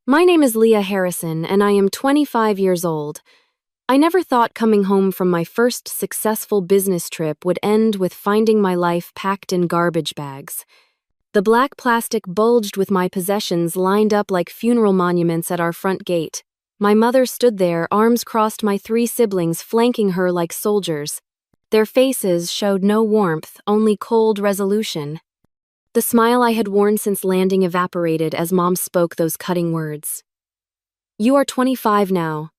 My name is Leah Harrison, and I am 25 years old. I never thought coming home from my first successful business trip would end with finding my life packed in garbage bags. The black plastic bulged with my possessions lined up like funeral monuments at our front gate. My mother stood there, arms crossed, my three siblings flanking her like soldiers. Their faces showed no warmth, only cold resolution. The smile I had worn since landing evaporated as Mom spoke those cutting words. "You are 25 now.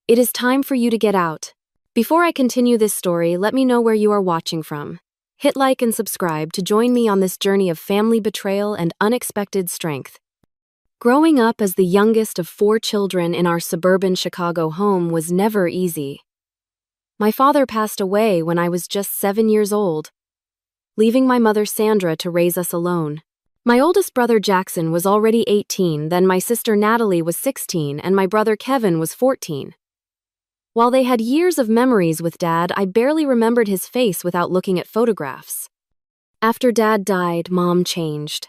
It is time for you to get out." Before I continue this story, let me know where you are watching from. Hit like and subscribe to join me on this journey of family betrayal and unexpected strength. Growing up as the youngest of 4 children in our suburban Chicago home was never easy. My father passed away when I was just 7 years old, leaving my mother Sandra to raise us alone. My oldest brother Jackson was already 18, then my sister Natalie was 16, and my brother Kevin was 14. While they had years of memories with Dad, I barely remembered his face without looking at photographs. After Dad died, Mom changed.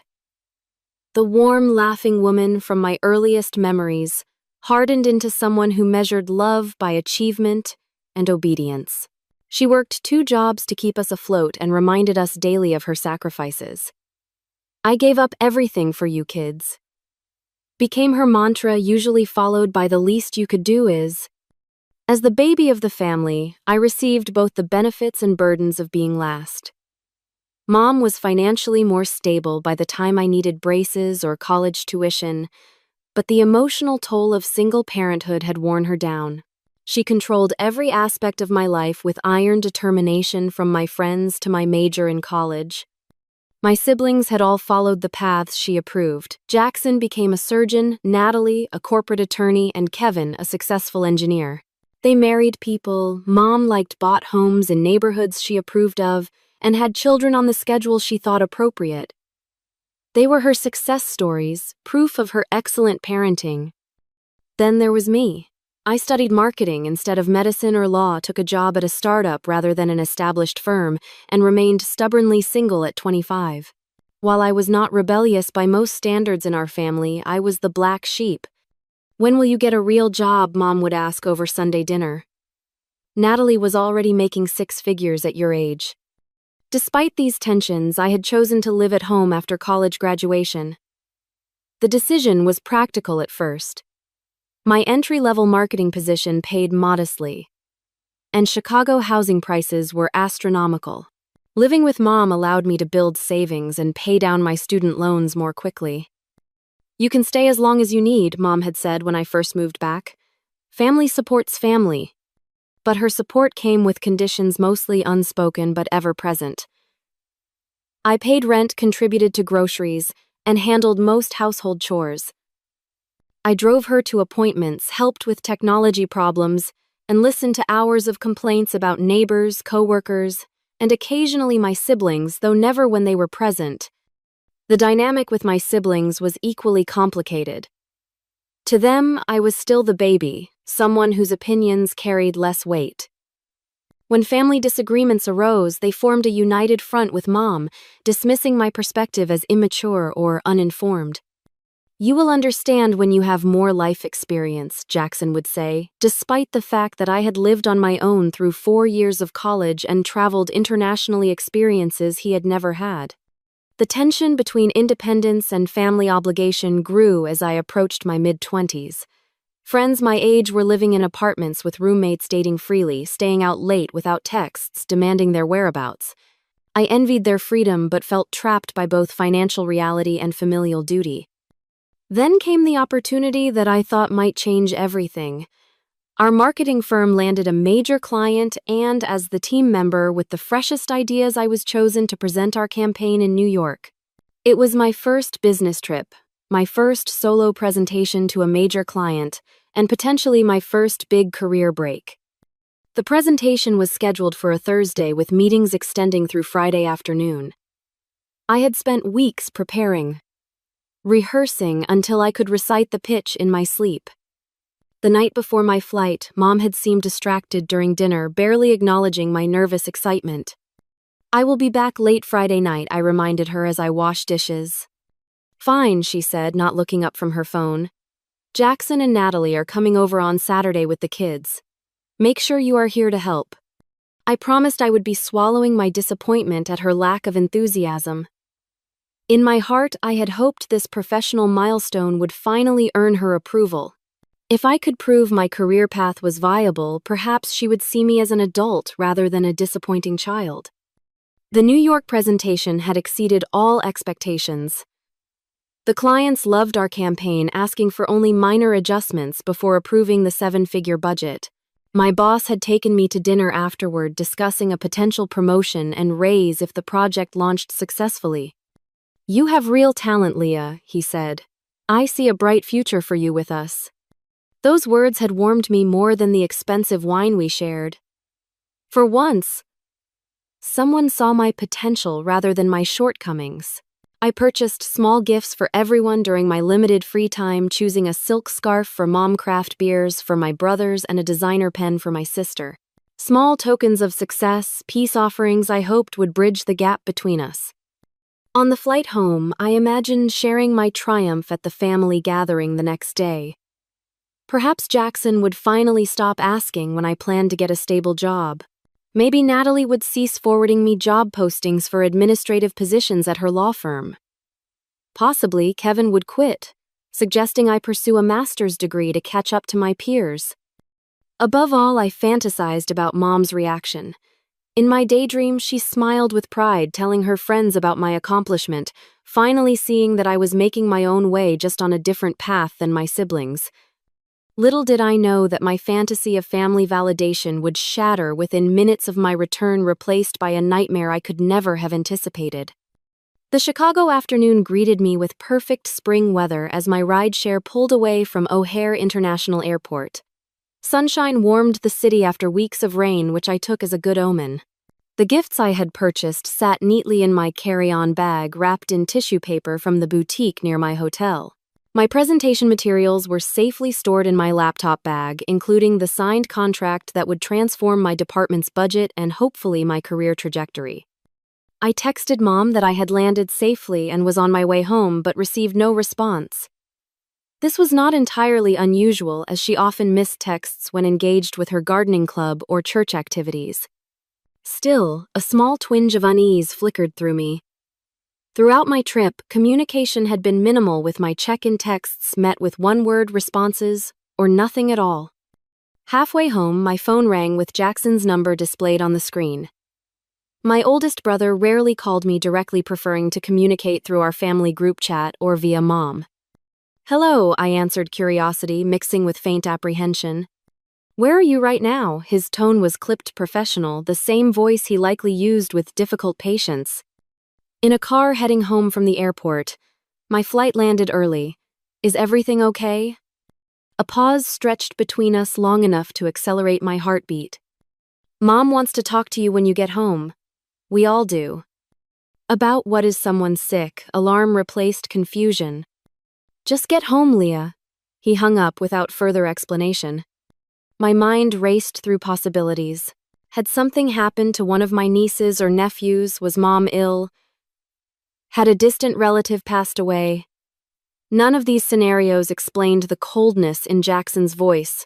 The warm, laughing woman from my earliest memories hardened into someone who measured love by achievement and obedience. She worked 2 jobs to keep us afloat and reminded us daily of her sacrifices. "I gave up everything for you kids," became her mantra, usually followed by "the least you could do is." As the baby of the family, I received both the benefits and burdens of being last. Mom was financially more stable by the time I needed braces or college tuition, but the emotional toll of single parenthood had worn her down. She controlled every aspect of my life with iron determination, from my friends to my major in college. My siblings had all followed the paths she approved. Jackson became a surgeon, Natalie a corporate attorney, and Kevin a successful engineer. They married people, Mom bought homes in neighborhoods she approved of, and had children on the schedule she thought appropriate. They were her success stories, proof of her excellent parenting. Then there was me. I studied marketing instead of medicine or law, took a job at a startup rather than an established firm, and remained stubbornly single at 25. While I was not rebellious by most standards in our family, I was the black sheep. "When will you get a real job?" Mom would ask over Sunday dinner. Natalie was already making 6 figures at your age. Despite these tensions, I had chosen to live at home after college graduation. The decision was practical at first. My entry-level marketing position paid modestly, and Chicago housing prices were astronomical. Living with Mom allowed me to build savings and pay down my student loans more quickly. "You can stay as long as you need," Mom had said when I first moved back. "Family supports family." But her support came with conditions mostly unspoken but ever-present. I paid rent, contributed to groceries, and handled most household chores. I drove her to appointments, helped with technology problems, and listened to hours of complaints about neighbors, coworkers, and occasionally my siblings, though never when they were present. The dynamic with my siblings was equally complicated. To them, I was still the baby, someone whose opinions carried less weight. When family disagreements arose, they formed a united front with Mom, dismissing my perspective as immature or uninformed. "You will understand when you have more life experience," Jackson would say, despite the fact that I had lived on my own through 4 years of college and traveled internationally, experiences he had never had. The tension between independence and family obligation grew as I approached my mid-20s. Friends my age were living in apartments with roommates, dating freely, staying out late without texts, demanding their whereabouts. I envied their freedom but felt trapped by both financial reality and familial duty. Then came the opportunity that I thought might change everything. Our marketing firm landed a major client, and as the team member with the freshest ideas, I was chosen to present our campaign in New York. It was my first business trip, my first solo presentation to a major client, and potentially my first big career break. The presentation was scheduled for a Thursday with meetings extending through Friday afternoon. I had spent weeks preparing, rehearsing until I could recite the pitch in my sleep. The night before my flight, Mom had seemed distracted during dinner, barely acknowledging my nervous excitement. "I will be back late Friday night," I reminded her as I washed dishes. "Fine," she said, not looking up from her phone. Jackson and Natalie are coming over on Saturday with the kids. Make sure you are here to help. I promised I would be swallowing my disappointment at her lack of enthusiasm. In my heart, I had hoped this professional milestone would finally earn her approval. If I could prove my career path was viable, perhaps she would see me as an adult rather than a disappointing child. The New York presentation had exceeded all expectations. The clients loved our campaign, asking for only minor adjustments before approving the 7-figure budget. My boss had taken me to dinner afterward, discussing a potential promotion and raise if the project launched successfully. "You have real talent, Leah," he said. "I see a bright future for you with us." Those words had warmed me more than the expensive wine we shared. For once, someone saw my potential rather than my shortcomings. I purchased small gifts for everyone during my limited free time, choosing a silk scarf for Mom craft beers for my brothers and a designer pen for my sister. Small tokens of success, peace offerings I hoped would bridge the gap between us. On the flight home, I imagined sharing my triumph at the family gathering the next day. Perhaps Jackson would finally stop asking when I planned to get a stable job. Maybe Natalie would cease forwarding me job postings for administrative positions at her law firm. Possibly Kevin would quit, suggesting I pursue a master's degree to catch up to my peers. Above all, I fantasized about Mom's reaction. In my daydream, she smiled with pride, telling her friends about my accomplishment, finally seeing that I was making my own way just on a different path than my siblings. Little did I know that my fantasy of family validation would shatter within minutes of my return, replaced by a nightmare I could never have anticipated. The Chicago afternoon greeted me with perfect spring weather as my rideshare pulled away from O'Hare International Airport. Sunshine warmed the city after weeks of rain, which I took as a good omen. The gifts I had purchased sat neatly in my carry-on bag, wrapped in tissue paper from the boutique near my hotel. My presentation materials were safely stored in my laptop bag, including the signed contract that would transform my department's budget and hopefully my career trajectory. I texted Mom that I had landed safely and was on my way home, but received no response. This was not entirely unusual, as she often missed texts when engaged with her gardening club or church activities. Still, a small twinge of unease flickered through me. Throughout my trip, communication had been minimal, with my check-in texts met with one-word responses or nothing at all. Halfway home, my phone rang with Jackson's number displayed on the screen. My oldest brother rarely called me directly, preferring to communicate through our family group chat or via Mom. "Hello," I answered, curiosity mixing with faint apprehension. "Where are you right now?" His tone was clipped professional, the same voice he likely used with difficult patience. "In a car heading home from the airport. My flight landed early. Is everything okay?" A pause stretched between us, long enough to accelerate my heartbeat. "Mom wants to talk to you when you get home. We all do." "About what? Is someone sick?" Alarm replaced confusion. "Just get home, Leah." He hung up without further explanation. My mind raced through possibilities. Had something happened to one of my nieces or nephews? Was Mom ill? Had a distant relative passed away? None of these scenarios explained the coldness in Jackson's voice,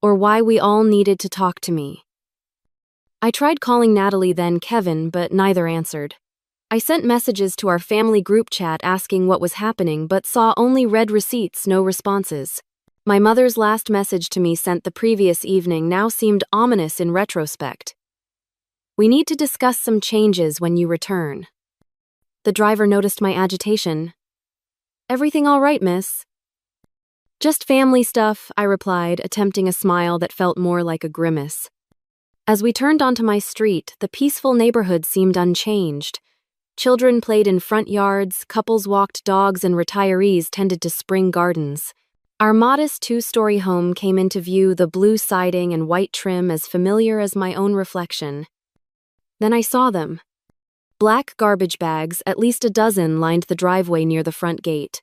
or why we all needed to talk to me. I tried calling Natalie, then Kevin, but neither answered. I sent messages to our family group chat asking what was happening, but saw only red receipts, no responses. My mother's last message to me, sent the previous evening, now seemed ominous in retrospect. "We need to discuss some changes when you return." The driver noticed my agitation. "Everything all right, miss?" "Just family stuff," I replied, attempting a smile that felt more like a grimace. As we turned onto my street, the peaceful neighborhood seemed unchanged. Children played in front yards, couples walked dogs, and retirees tended to spring gardens. Our modest 2-story home came into view, the blue siding and white trim as familiar as my own reflection. Then I saw them. Black garbage bags, at least a dozen, lined the driveway near the front gate.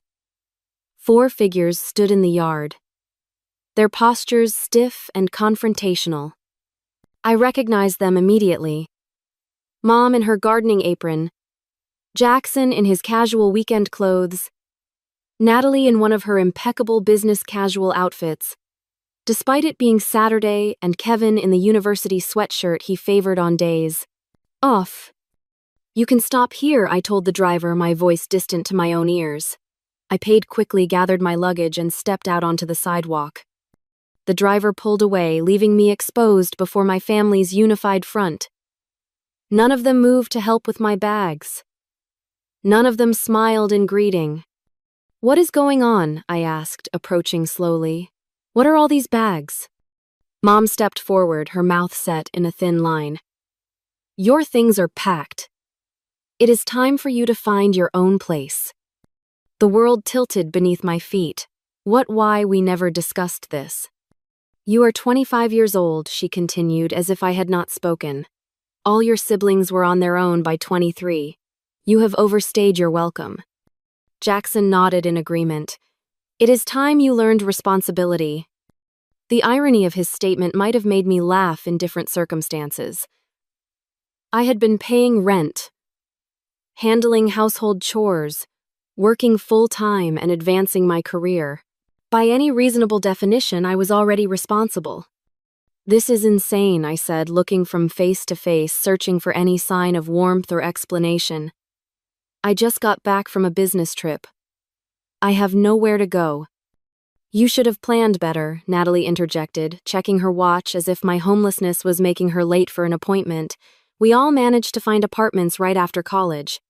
4 figures stood in the yard, their postures stiff and confrontational. I recognized them immediately. Mom in her gardening apron, Jackson in his casual weekend clothes. Natalie in one of her impeccable business casual outfits, despite it being Saturday, and Kevin in the university sweatshirt he favored on days off. "You can stop here," I told the driver, my voice distant to my own ears. I paid quickly, gathered my luggage, and stepped out onto the sidewalk. The driver pulled away, leaving me exposed before my family's unified front. None of them moved to help with my bags. None of them smiled in greeting. "What is going on?" I asked, approaching slowly. "What are all these bags?" Mom stepped forward, her mouth set in a thin line. "Your things are packed. It is time for you to find your own place." The world tilted beneath my feet. Why we never discussed this. "You are 25 years old," she continued, as if I had not spoken. "All your siblings were on their own by 23. You have overstayed your welcome." Jackson nodded in agreement. "It is time you learned responsibility." The irony of his statement might have made me laugh in different circumstances. I had been paying rent, handling household chores, working full-time, and advancing my career. By any reasonable definition, I was already responsible. "This is insane," I said, looking from face to face, searching for any sign of warmth or explanation. "I just got back from a business trip. I have nowhere to go." "You should have planned better," Natalie interjected, checking her watch as if my homelessness was making her late for an appointment. "We all managed to find apartments right after college."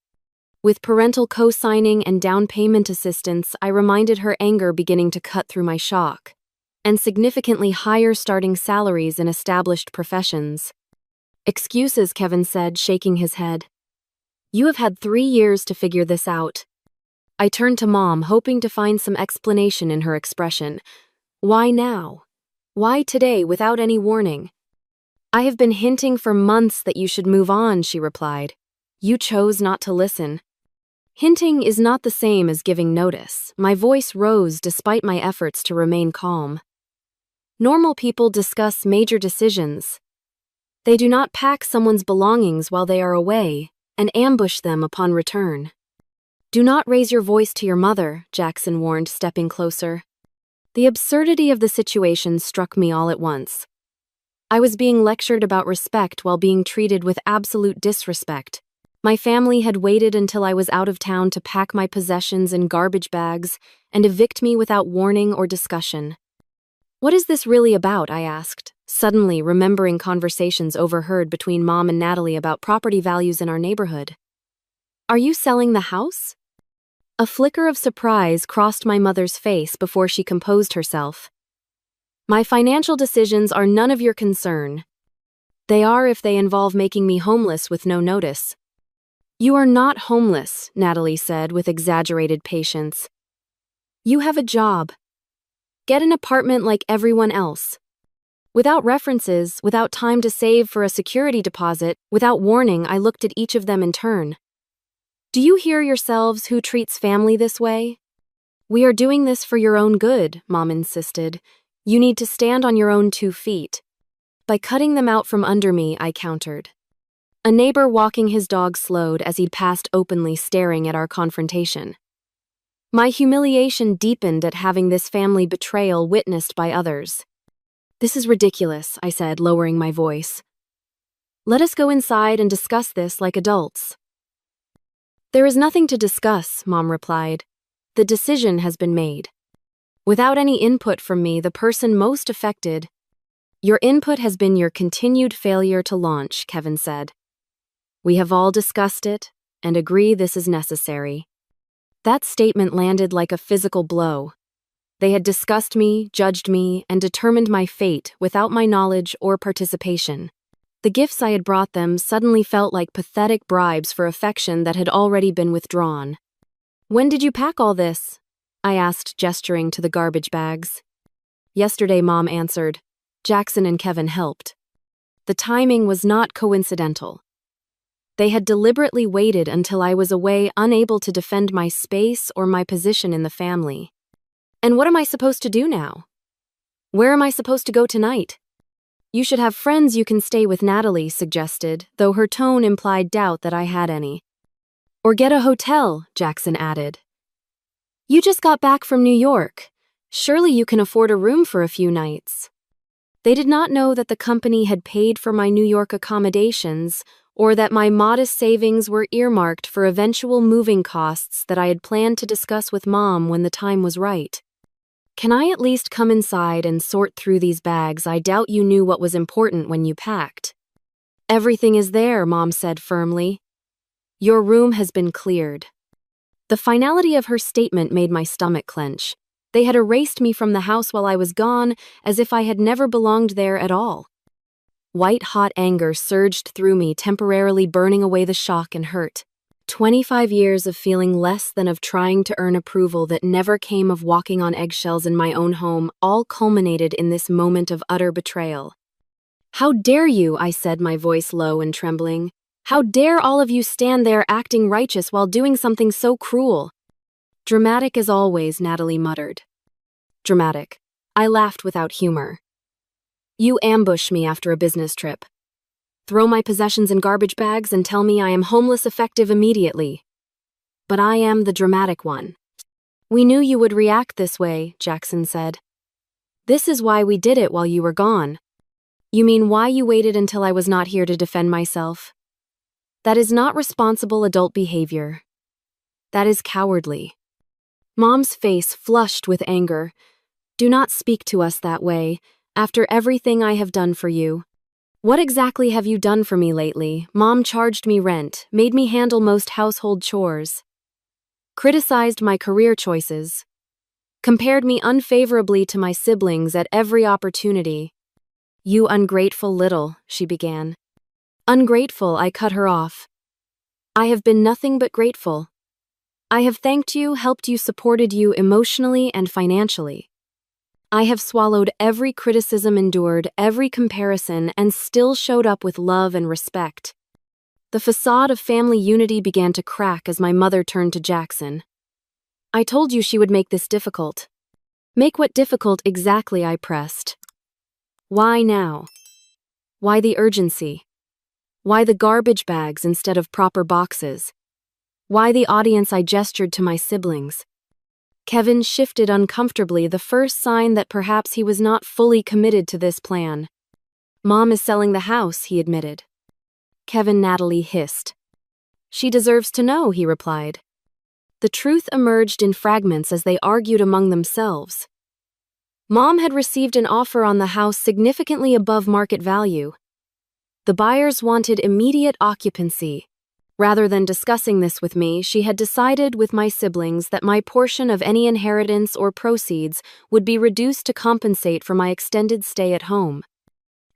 With parental co-signing and down payment assistance, I reminded her, anger beginning to cut through my shock. And significantly higher starting salaries in established professions. "Excuses," Kevin said, shaking his head. "You have had 3 years to figure this out." I turned to Mom, hoping to find some explanation in her expression. "Why now? Why today without any warning?" "I have been hinting for months that you should move on," she replied. "You chose not to listen." Hinting is not the same as giving notice. My voice rose despite my efforts to remain calm. Normal people discuss major decisions. They do not pack someone's belongings while they are away and ambush them upon return. "Do not raise your voice to your mother," Jackson warned, stepping closer. The absurdity of the situation struck me all at once. I was being lectured about respect while being treated with absolute disrespect. My family had waited until I was out of town to pack my possessions in garbage bags and evict me without warning or discussion. "What is this really about?" I asked, suddenly remembering conversations overheard between Mom and Natalie about property values in our neighborhood. "Are you selling the house?" A flicker of surprise crossed my mother's face before she composed herself. "My financial decisions are none of your concern. They are if they involve making me homeless with no notice." "You are not homeless," Natalie said with exaggerated patience. "You have a job. Get an apartment like everyone else." Without references, without time to save for a security deposit, without warning, I looked at each of them in turn. "Do you hear yourselves who treats family this way?" "We are doing this for your own good," Mom insisted. "You need to stand on your own 2 feet. By cutting them out from under me," I countered. A neighbor walking his dog slowed as he'd passed, openly staring at our confrontation. My humiliation deepened at having this family betrayal witnessed by others. "This is ridiculous," I said, lowering my voice. "Let us go inside and discuss this like adults." "There is nothing to discuss," Mom replied. "The decision has been made. Without any input from me, the person most affected." "Your input has been your continued failure to launch," Kevin said. "We have all discussed it and agree this is necessary." That statement landed like a physical blow. They had discussed me, judged me, and determined my fate without my knowledge or participation. The gifts I had brought them suddenly felt like pathetic bribes for affection that had already been withdrawn. "When did you pack all this?" I asked, gesturing to the garbage bags. "Yesterday," Mom answered. "Jackson and Kevin helped." The timing was not coincidental. They had deliberately waited until I was away, unable to defend my space or my position in the family. "And what am I supposed to do now? Where am I supposed to go tonight?" "You should have friends you can stay with," Natalie suggested, though her tone implied doubt that I had any. "Or get a hotel," Jackson added. You just got back from New York. Surely you can afford a room for a few nights. They did not know that the company had paid for my New York accommodations, or that my modest savings were earmarked for eventual moving costs that I had planned to discuss with Mom when the time was right. Can I at least come inside and sort through these bags? I doubt you knew what was important when you packed. Everything is there, Mom said firmly. Your room has been cleared. The finality of her statement made my stomach clench. They had erased me from the house while I was gone, as if I had never belonged there at all. White-hot anger surged through me, temporarily burning away the shock and hurt. 25 years of feeling less than of trying to earn approval that never came of walking on eggshells in my own home, all culminated in this moment of utter betrayal. How dare you, I said, my voice low and trembling. How dare all of you stand there acting righteous while doing something so cruel? Dramatic as always, Natalie muttered. Dramatic. I laughed without humor. You ambush me after a business trip. Throw my possessions in garbage bags and tell me I am homeless effective immediately. But I am the dramatic one. We knew you would react this way, Jackson said. This is why we did it while you were gone. You mean why you waited until I was not here to defend myself? That is not responsible adult behavior. That is cowardly. Mom's face flushed with anger. Do not speak to us that way, after everything I have done for you. What exactly have you done for me lately? Mom charged me rent, made me handle most household chores, criticized my career choices, compared me unfavorably to my siblings at every opportunity. You ungrateful little, she began. Ungrateful, I cut her off. I have been nothing but grateful. I have thanked you, helped you, supported you emotionally and financially. I have swallowed every criticism, endured every comparison, and still showed up with love and respect. The facade of family unity began to crack as my mother turned to Jackson. I told you she would make this difficult. Make what difficult exactly? I pressed. Why now? Why the urgency? Why the garbage bags instead of proper boxes? Why the audience? I gestured to my siblings. Kevin shifted uncomfortably, the first sign that perhaps he was not fully committed to this plan. Mom is selling the house, he admitted. Kevin, Natalie hissed. She deserves to know, he replied. The truth emerged in fragments as they argued among themselves. Mom had received an offer on the house significantly above market value. The buyers wanted immediate occupancy. Rather than discussing this with me, she had decided with my siblings that my portion of any inheritance or proceeds would be reduced to compensate for my extended stay at home.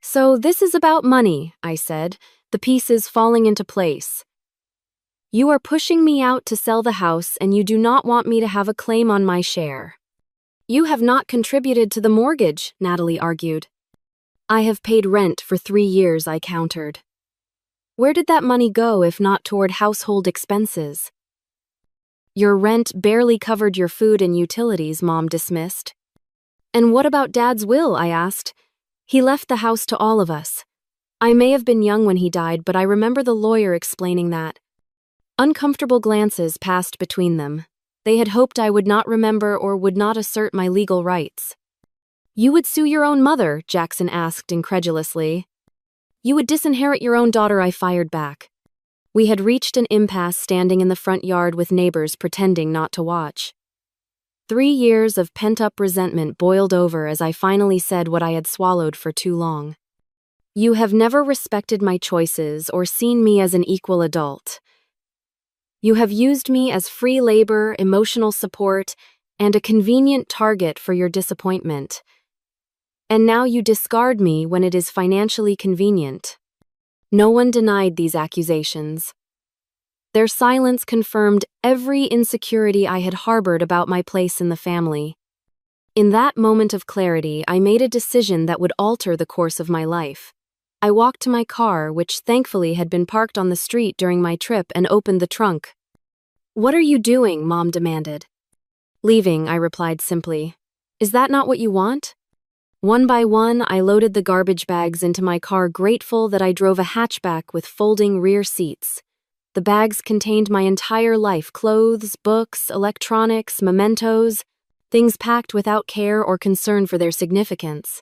So this is about money, I said, the pieces falling into place. You are pushing me out to sell the house and you do not want me to have a claim on my share. You have not contributed to the mortgage, Natalie argued. I have paid rent for 3 years, I countered. Where did that money go if not toward household expenses? Your rent barely covered your food and utilities, Mom dismissed. And what about Dad's will? I asked. He left the house to all of us. I may have been young when he died, but I remember the lawyer explaining that. Uncomfortable glances passed between them. They had hoped I would not remember or would not assert my legal rights. You would sue your own mother? Jackson asked incredulously. You would disinherit your own daughter, I fired back. We had reached an impasse standing in the front yard with neighbors pretending not to watch. 3 years of pent-up resentment boiled over as I finally said what I had swallowed for too long. You have never respected my choices or seen me as an equal adult. You have used me as free labor, emotional support, and a convenient target for your disappointment. And now you discard me when it is financially convenient. No one denied these accusations. Their silence confirmed every insecurity I had harbored about my place in the family. In that moment of clarity, I made a decision that would alter the course of my life. I walked to my car, which thankfully had been parked on the street during my trip, and opened the trunk. What are you doing? Mom demanded. Leaving, I replied simply. Is that not what you want? One by one, I loaded the garbage bags into my car, grateful that I drove a hatchback with folding rear seats. The bags contained my entire life: clothes, books, electronics, mementos, things packed without care or concern for their significance.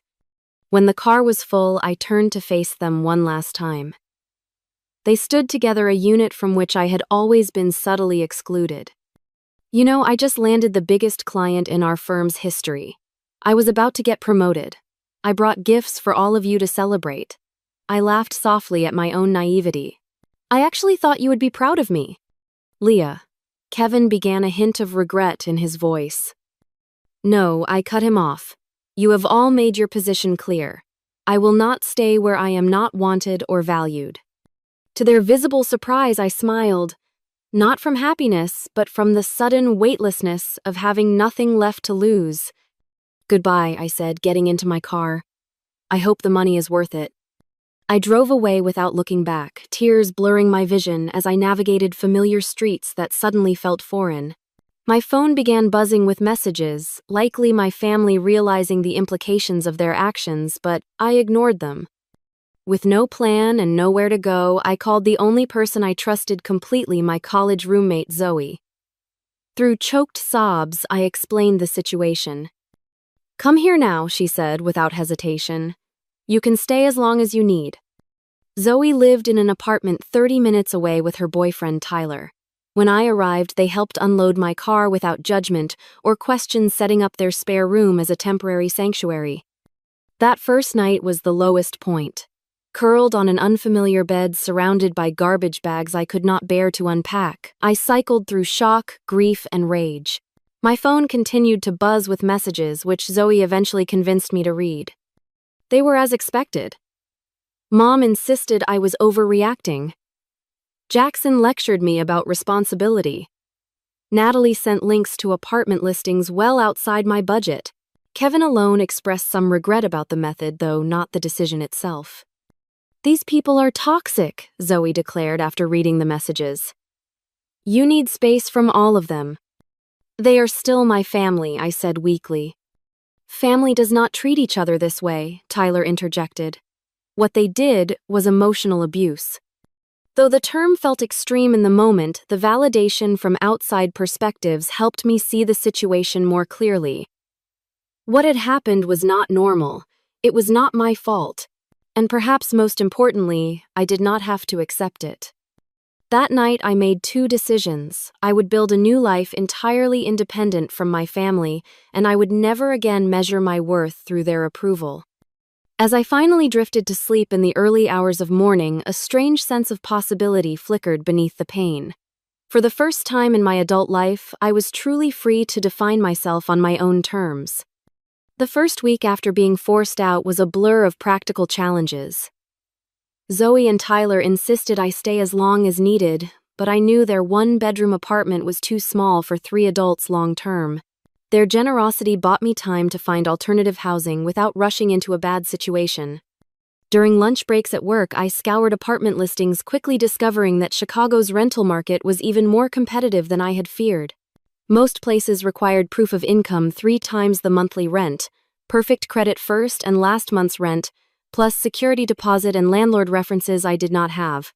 When the car was full, I turned to face them one last time. They stood together, a unit from which I had always been subtly excluded. "You know, I just landed the biggest client in our firm's history. I was about to get promoted. I brought gifts for all of you to celebrate." I laughed softly at my own naivety. "I actually thought you would be proud of me." "Leah." Kevin began, a hint of regret in his voice. "No," I cut him off. "You have all made your position clear. I will not stay where I am not wanted or valued." To their visible surprise, I smiled, not from happiness, but from the sudden weightlessness of having nothing left to lose. "Goodbye," I said, getting into my car. "I hope the money is worth it." I drove away without looking back, tears blurring my vision as I navigated familiar streets that suddenly felt foreign. My phone began buzzing with messages, likely my family realizing the implications of their actions, but I ignored them. With no plan and nowhere to go, I called the only person I trusted completely, my college roommate Zoe. Through choked sobs, I explained the situation. "Come here now," she said without hesitation. "You can stay as long as you need." Zoe lived in an apartment 30 minutes away with her boyfriend Tyler. When I arrived, they helped unload my car without judgment or questions, setting up their spare room as a temporary sanctuary. That first night was the lowest point. Curled on an unfamiliar bed surrounded by garbage bags I could not bear to unpack, I cycled through shock, grief, and rage. My phone continued to buzz with messages, which Zoe eventually convinced me to read. They were as expected. Mom insisted I was overreacting. Jackson lectured me about responsibility. Natalie sent links to apartment listings well outside my budget. Kevin alone expressed some regret about the method, though not the decision itself. "These people are toxic," Zoe declared after reading the messages. "You need space from all of them." "They are still my family," I said weakly. "Family does not treat each other this way," Tyler interjected. "What they did was emotional abuse." Though the term felt extreme in the moment, the validation from outside perspectives helped me see the situation more clearly. What had happened was not normal. It was not my fault. And perhaps most importantly, I did not have to accept it. That night, I made two decisions. I would build a new life entirely independent from my family, and I would never again measure my worth through their approval. As I finally drifted to sleep in the early hours of morning, a strange sense of possibility flickered beneath the pain. For the first time in my adult life, I was truly free to define myself on my own terms. The first week after being forced out was a blur of practical challenges. Zoe and Tyler insisted I stay as long as needed, but I knew their one-bedroom apartment was too small for 3 adults long-term. Their generosity bought me time to find alternative housing without rushing into a bad situation. During lunch breaks at work, I scoured apartment listings, quickly discovering that Chicago's rental market was even more competitive than I had feared. Most places required proof of income 3 times the monthly rent, perfect credit first and last month's rent, plus security deposit and landlord references I did not have.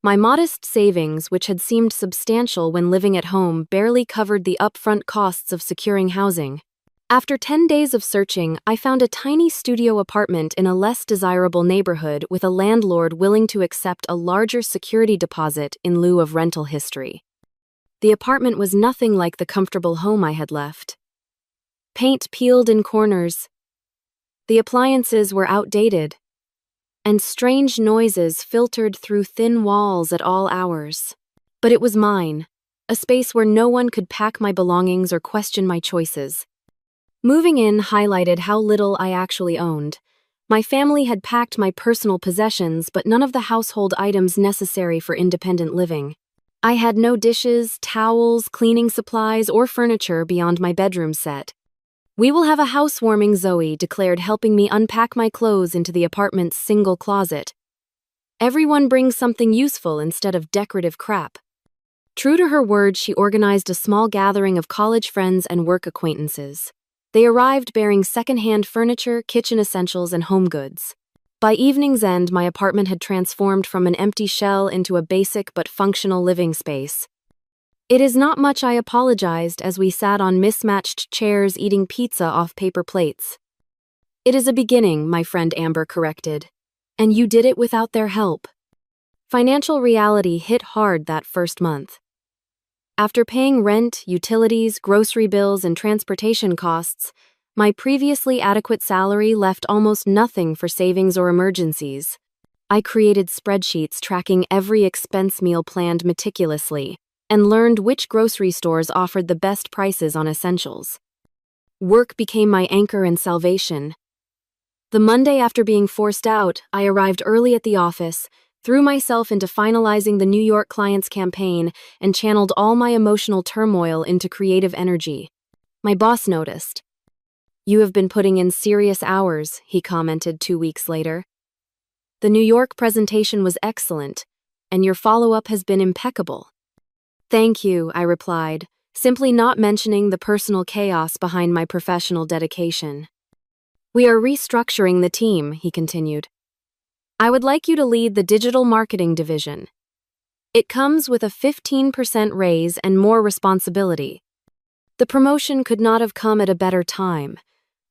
My modest savings, which had seemed substantial when living at home, barely covered the upfront costs of securing housing. After 10 days of searching, I found a tiny studio apartment in a less desirable neighborhood with a landlord willing to accept a larger security deposit in lieu of rental history. The apartment was nothing like the comfortable home I had left. Paint peeled in corners. The appliances were outdated, and strange noises filtered through thin walls at all hours. But it was mine, a space where no one could pack my belongings or question my choices. Moving in highlighted how little I actually owned. My family had packed my personal possessions, but none of the household items necessary for independent living. I had no dishes, towels, cleaning supplies, or furniture beyond my bedroom set. "We will have a housewarming," Zoe declared, helping me unpack my clothes into the apartment's single closet. "Everyone brings something useful instead of decorative crap." True to her word, she organized a small gathering of college friends and work acquaintances. They arrived bearing second-hand furniture, kitchen essentials, and home goods. By evening's end, my apartment had transformed from an empty shell into a basic but functional living space. It is not much, I apologized as we sat on mismatched chairs eating pizza off paper plates. It is a beginning, my friend Amber corrected. And you did it without their help. Financial reality hit hard that first month. After paying rent, utilities, grocery bills, and transportation costs, my previously adequate salary left almost nothing for savings or emergencies. I created spreadsheets tracking every expense, meal planned meticulously, and learned which grocery stores offered the best prices on essentials. Work became my anchor and salvation. The Monday after being forced out, I arrived early at the office, threw myself into finalizing the New York client's campaign, and channeled all my emotional turmoil into creative energy. My boss noticed. "You have been putting in serious hours," he commented 2 weeks later. "The New York presentation was excellent, and your follow-up has been impeccable." "Thank you," I replied, simply not mentioning the personal chaos behind my professional dedication. "We are restructuring the team," he continued. "I would like you to lead the digital marketing division. It comes with a 15% raise and more responsibility. The promotion could not have come at a better time.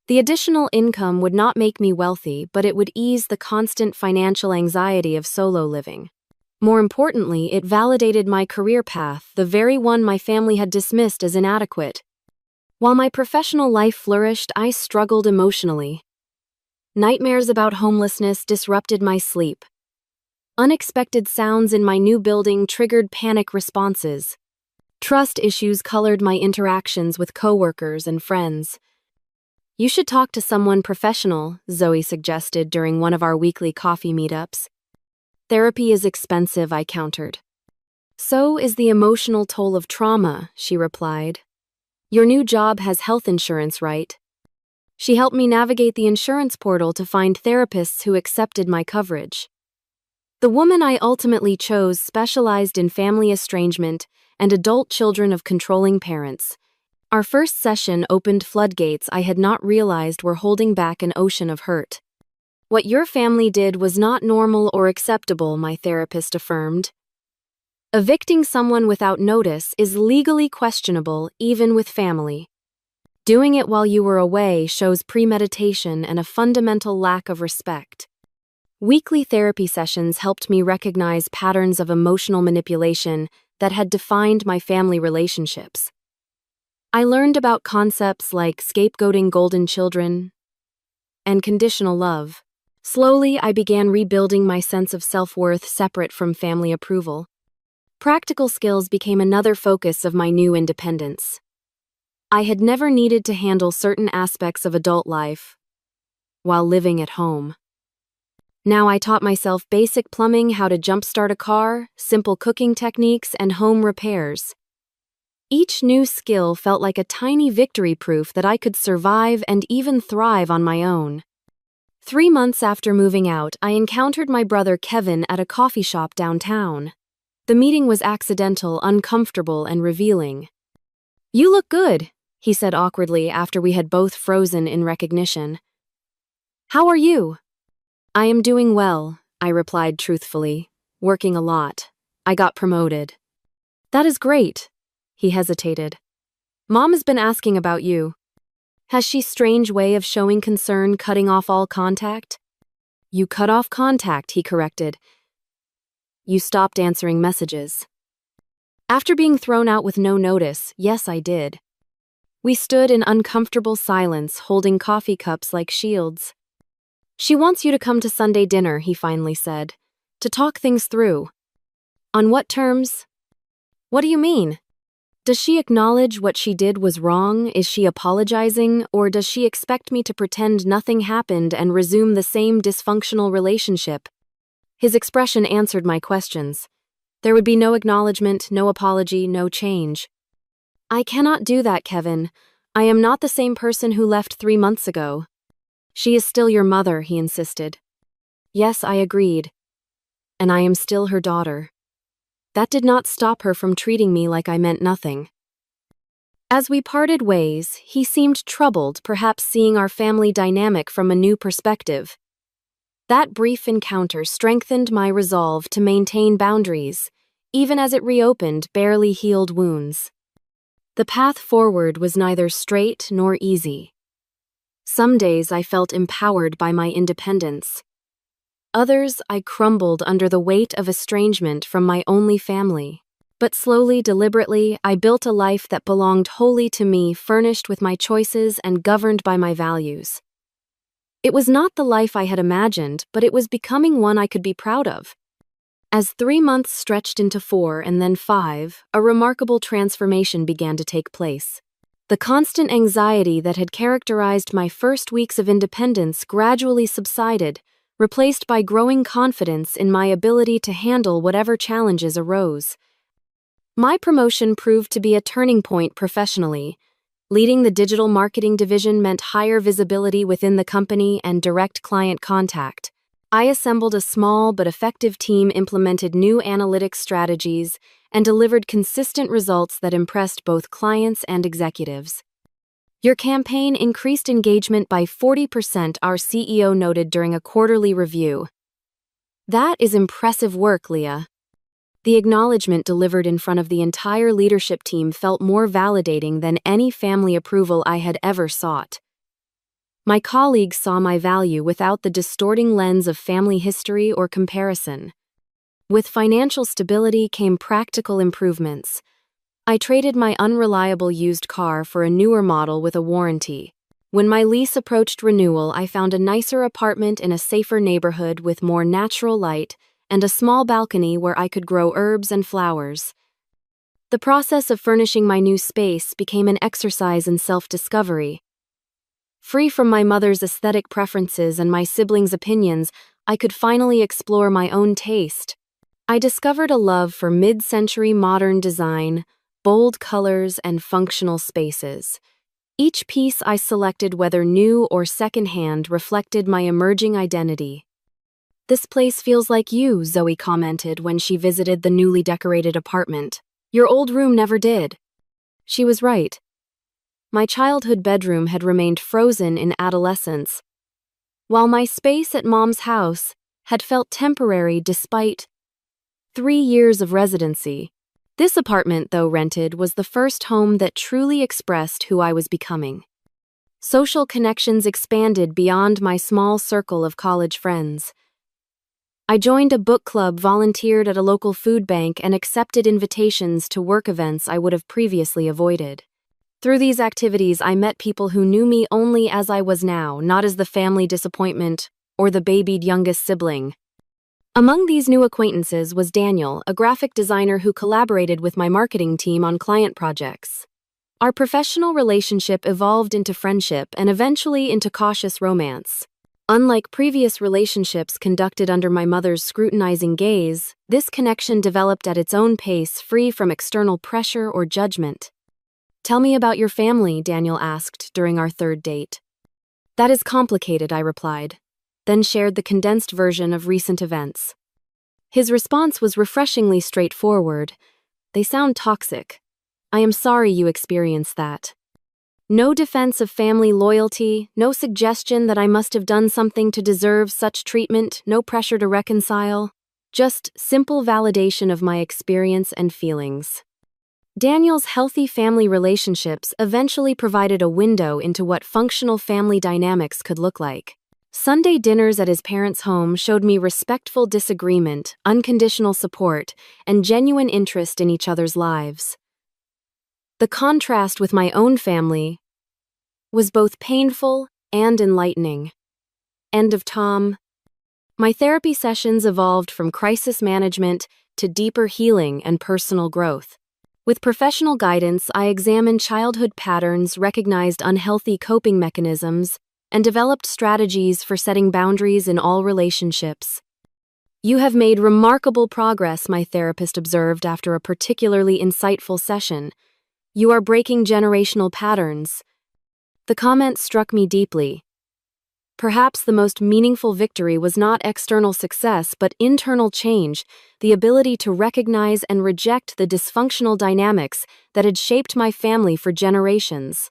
The additional income would not make me wealthy, but it would ease the constant financial anxiety of solo living. More importantly, it validated my career path, the very one my family had dismissed as inadequate. While my professional life flourished, I struggled emotionally. Nightmares about homelessness disrupted my sleep. Unexpected sounds in my new building triggered panic responses. Trust issues colored my interactions with coworkers and friends. "You should talk to someone professional," Zoe suggested during one of our weekly coffee meetups. "Therapy is expensive," I countered. "So is the emotional toll of trauma," she replied. "Your new job has health insurance, right?" She helped me navigate the insurance portal to find therapists who accepted my coverage. The woman I ultimately chose specialized in family estrangement and adult children of controlling parents. Our first session opened floodgates I had not realized were holding back an ocean of hurt. "What your family did was not normal or acceptable," my therapist affirmed. "Evicting someone without notice is legally questionable, even with family. Doing it while you were away shows premeditation and a fundamental lack of respect." Weekly therapy sessions helped me recognize patterns of emotional manipulation that had defined my family relationships. I learned about concepts like scapegoating golden children and conditional love. Slowly, I began rebuilding my sense of self-worth separate from family approval. Practical skills became another focus of my new independence. I had never needed to handle certain aspects of adult life while living at home. Now I taught myself basic plumbing, how to jumpstart a car, simple cooking techniques, and home repairs. Each new skill felt like a tiny victory proof that I could survive and even thrive on my own. 3 months after moving out, I encountered my brother Kevin at a coffee shop downtown. The meeting was accidental, uncomfortable, and revealing. "You look good," he said awkwardly after we had both frozen in recognition. "How are you?" "I am doing well," I replied truthfully. "Working a lot. I got promoted." "That is great." He hesitated. "Mom has been asking about you. Has she strange way of showing concern, cutting off all contact?" "You cut off contact," he corrected. "You stopped answering messages." After being thrown out with no notice, yes, I did. We stood in uncomfortable silence, holding coffee cups like shields. "She wants you to come to Sunday dinner," he finally said, "to talk things through." "On what terms?" "What do you mean? Does she acknowledge what she did was wrong? Is she apologizing? Or does she expect me to pretend nothing happened and resume the same dysfunctional relationship?" His expression answered my questions. There would be no acknowledgement, no apology, no change. "I cannot do that, Kevin. I am not the same person who left 3 months ago." "She is still your mother," he insisted. Yes, I agreed. And I am still her daughter. That did not stop her from treating me like I meant nothing. As we parted ways, he seemed troubled, perhaps seeing our family dynamic from a new perspective. That brief encounter strengthened my resolve to maintain boundaries, even as it reopened barely healed wounds. The path forward was neither straight nor easy. Some days I felt empowered by my independence. Others I crumbled under the weight of estrangement from my only family. But slowly, deliberately, I built a life that belonged wholly to me, furnished with my choices and governed by my values. It was not the life I had imagined, but it was becoming one I could be proud of. As 3 months stretched into 4 and then 5, a remarkable transformation began to take place. The constant anxiety that had characterized my first weeks of independence gradually subsided, replaced by growing confidence in my ability to handle whatever challenges arose. My promotion proved to be a turning point professionally. Leading the digital marketing division meant higher visibility within the company and direct client contact. I assembled a small but effective team, implemented new analytics strategies, and delivered consistent results that impressed both clients and executives. Your campaign increased engagement by 40%, our CEO noted during a quarterly review. That is impressive work, Leah. The acknowledgement delivered in front of the entire leadership team felt more validating than any family approval I had ever sought. My colleagues saw my value without the distorting lens of family history or comparison. With financial stability came practical improvements. I traded my unreliable used car for a newer model with a warranty. When my lease approached renewal, I found a nicer apartment in a safer neighborhood with more natural light and a small balcony where I could grow herbs and flowers. The process of furnishing my new space became an exercise in self-discovery. Free from my mother's aesthetic preferences and my siblings' opinions, I could finally explore my own taste. I discovered a love for mid-century modern design, bold colors, and functional spaces. Each piece I selected, whether new or secondhand, reflected my emerging identity. "This place feels like you," Zoe commented when she visited the newly decorated apartment. "Your old room never did." She was right. My childhood bedroom had remained frozen in adolescence, while my space at Mom's house had felt temporary despite 3 years of residency. This apartment, though rented, was the first home that truly expressed who I was becoming. Social connections expanded beyond my small circle of college friends. I joined a book club, volunteered at a local food bank, and accepted invitations to work events I would have previously avoided. Through these activities, I met people who knew me only as I was now, not as the family disappointment or the babied youngest sibling. Among these new acquaintances was Daniel, a graphic designer who collaborated with my marketing team on client projects. Our professional relationship evolved into friendship and eventually into cautious romance. Unlike previous relationships conducted under my mother's scrutinizing gaze, this connection developed at its own pace, free from external pressure or judgment. "Tell me about your family," Daniel asked during our third date. "That is complicated," I replied, then shared the condensed version of recent events. His response was refreshingly straightforward. "They sound toxic. I am sorry you experienced that." No defense of family loyalty, no suggestion that I must have done something to deserve such treatment, no pressure to reconcile. Just simple validation of my experience and feelings. Daniel's healthy family relationships eventually provided a window into what functional family dynamics could look like. Sunday dinners at his parents' home showed me respectful disagreement, unconditional support, and genuine interest in each other's lives. The contrast with my own family was both painful and enlightening. End of Tom. My therapy sessions evolved from crisis management to deeper healing and personal growth. With professional guidance, I examined childhood patterns, recognized unhealthy coping mechanisms, and developed strategies for setting boundaries in all relationships. "You have made remarkable progress," my therapist observed after a particularly insightful session. "You are breaking generational patterns." The comment struck me deeply. Perhaps the most meaningful victory was not external success, but internal change, the ability to recognize and reject the dysfunctional dynamics that had shaped my family for generations.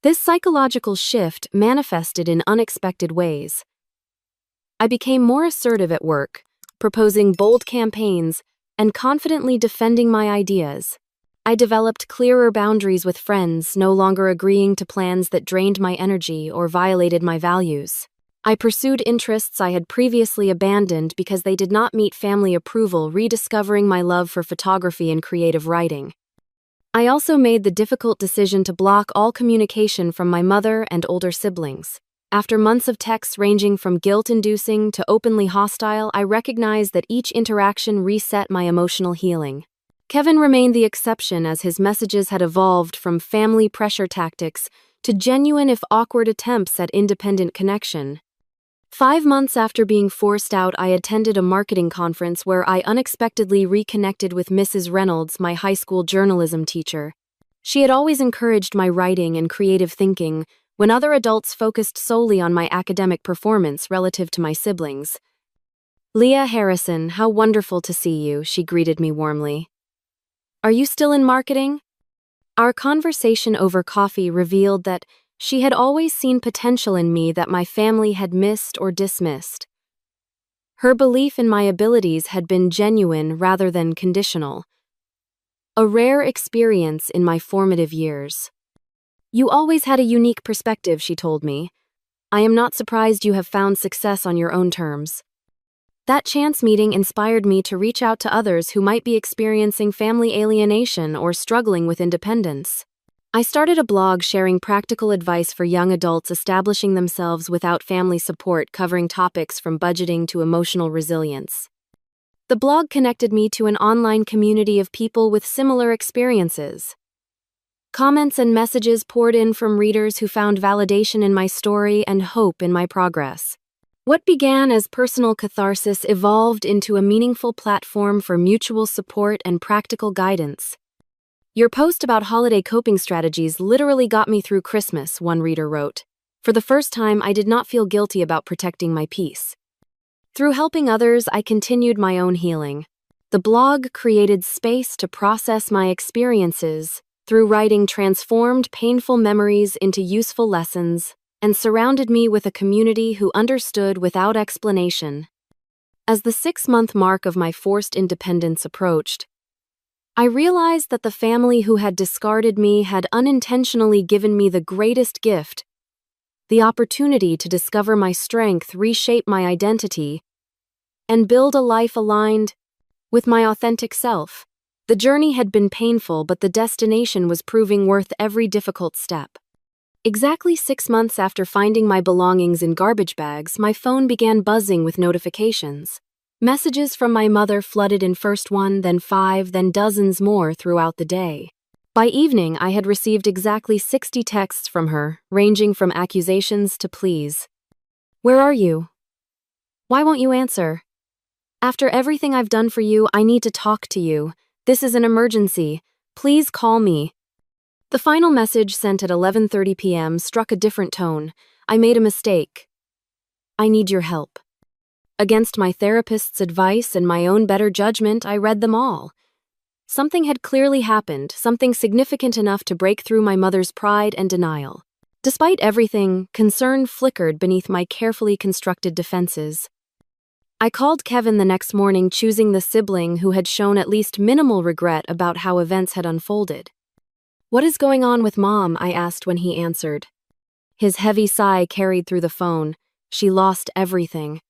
This psychological shift manifested in unexpected ways. I became more assertive at work, proposing bold campaigns and confidently defending my ideas. I developed clearer boundaries with friends, no longer agreeing to plans that drained my energy or violated my values. I pursued interests I had previously abandoned because they did not meet family approval, rediscovering my love for photography and creative writing. I also made the difficult decision to block all communication from my mother and older siblings. After months of texts ranging from guilt-inducing to openly hostile, I recognized that each interaction reset my emotional healing. Kevin remained the exception, as his messages had evolved from family pressure tactics to genuine, if awkward, attempts at independent connection. 5 months after being forced out, I attended a marketing conference where I unexpectedly reconnected with Mrs. Reynolds, my high school journalism teacher. She had always encouraged my writing and creative thinking when other adults focused solely on my academic performance relative to my siblings. "Leah Harrison, how wonderful to see you," she greeted me warmly. "Are you still in marketing?" Our conversation over coffee revealed that she had always seen potential in me that my family had missed or dismissed. Her belief in my abilities had been genuine rather than conditional. A rare experience in my formative years. "You always had a unique perspective," she told me. "I am not surprised you have found success on your own terms." That chance meeting inspired me to reach out to others who might be experiencing family alienation or struggling with independence. I started a blog sharing practical advice for young adults establishing themselves without family support, covering topics from budgeting to emotional resilience. The blog connected me to an online community of people with similar experiences. Comments and messages poured in from readers who found validation in my story and hope in my progress. What began as personal catharsis evolved into a meaningful platform for mutual support and practical guidance. "Your post about holiday coping strategies literally got me through Christmas," one reader wrote. "For the first time, I did not feel guilty about protecting my peace." Through helping others, I continued my own healing. The blog created space to process my experiences, through writing transformed painful memories into useful lessons, and surrounded me with a community who understood without explanation. As the 6-month mark of my forced independence approached, I realized that the family who had discarded me had unintentionally given me the greatest gift: the opportunity to discover my strength, reshape my identity, and build a life aligned with my authentic self. The journey had been painful, but the destination was proving worth every difficult step. Exactly 6 months after finding my belongings in garbage bags, my phone began buzzing with notifications. Messages from my mother flooded in, first 1, then 5, then dozens more throughout the day. By evening, I had received exactly 60 texts from her, ranging from accusations to pleas. "Where are you? Why won't you answer? After everything I've done for you, I need to talk to you. This is an emergency. Please call me." The final message, sent at 11:30 p.m., struck a different tone. "I made a mistake. I need your help." Against my therapist's advice and my own better judgment, I read them all. Something had clearly happened, something significant enough to break through my mother's pride and denial. Despite everything, concern flickered beneath my carefully constructed defenses. I called Kevin the next morning, choosing the sibling who had shown at least minimal regret about how events had unfolded. "What is going on with Mom?" I asked when he answered. His heavy sigh carried through the phone. "She lost everything."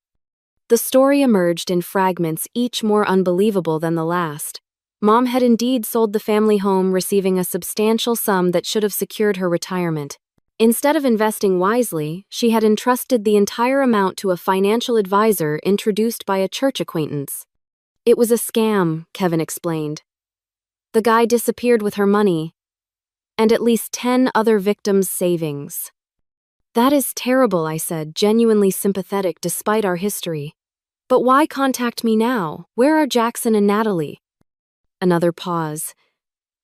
The story emerged in fragments, each more unbelievable than the last. Mom had indeed sold the family home, receiving a substantial sum that should have secured her retirement. Instead of investing wisely, she had entrusted the entire amount to a financial advisor introduced by a church acquaintance. "It was a scam," Kevin explained. "The guy disappeared with her money and at least 10 other victims' savings." "That is terrible," I said, genuinely sympathetic despite our history. "But why contact me now? Where are Jackson and Natalie?" Another pause.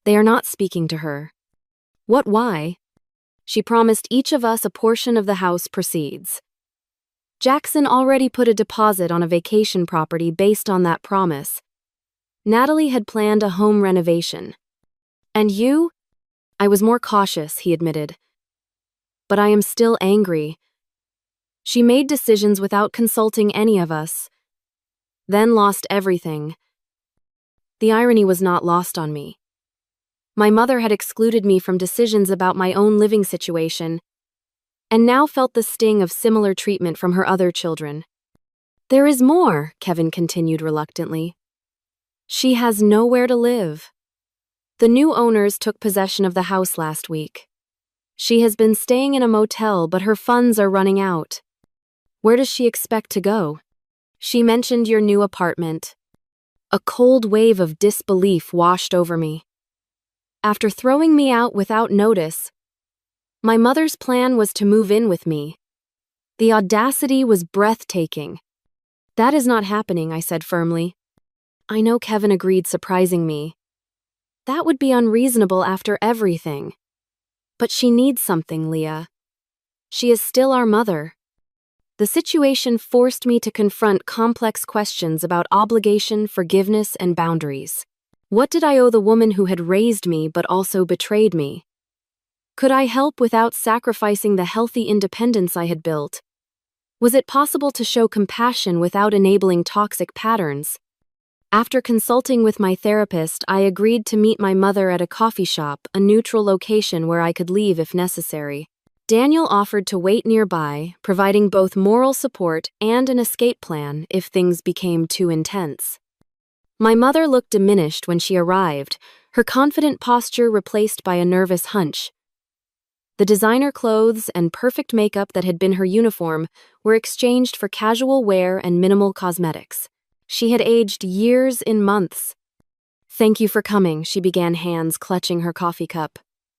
"They are not speaking to her." "What, why?" "She promised each of us a portion of the house proceeds. Jackson already put a deposit on a vacation property based on that promise. Natalie had planned a home renovation. And you?" "I was more cautious," he admitted. "But I am still angry. She made decisions without consulting any of us, then lost everything. The irony was not lost on me. My mother had excluded me from decisions about my own living situation, and now felt the sting of similar treatment from her other children. There is more, Kevin continued reluctantly. She has nowhere to live. The new owners took possession of the house last week. She has been staying in a motel, but her funds are running out. Where does she expect to go? She mentioned your new apartment. A cold wave of disbelief washed over me. After throwing me out without notice, my mother's plan was to move in with me. The audacity was breathtaking. That is not happening, I said firmly. I know, Kevin agreed, surprising me. That would be unreasonable after everything. But she needs something, Leah. She is still our mother. The situation forced me to confront complex questions about obligation, forgiveness, and boundaries. What did I owe the woman who had raised me but also betrayed me? Could I help without sacrificing the healthy independence I had built? Was it possible to show compassion without enabling toxic patterns? After consulting with my therapist, I agreed to meet my mother at a coffee shop, a neutral location where I could leave if necessary. Daniel offered to wait nearby, providing both moral support and an escape plan if things became too intense. My mother looked diminished when she arrived, her confident posture replaced by a nervous hunch. The designer clothes and perfect makeup that had been her uniform were exchanged for casual wear and minimal cosmetics. She had aged years in months. Thank you for coming, she began, hands clutching her coffee cup.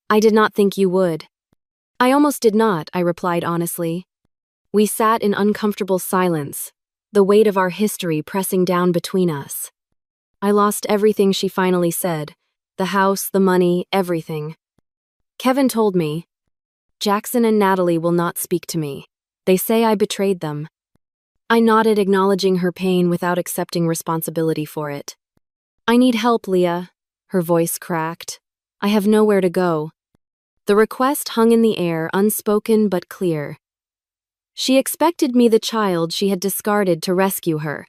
I did not think you would. I almost did not, I replied honestly. We sat in uncomfortable silence, the weight of our history pressing down between us. I lost everything, she finally said. The house, the money, everything. Kevin told me, Jackson and Natalie will not speak to me. They say I betrayed them. I nodded, acknowledging her pain without accepting responsibility for it. I need help, Leah. Her voice cracked. I have nowhere to go. The request hung in the air, unspoken but clear. She expected me, the child she had discarded, to rescue her.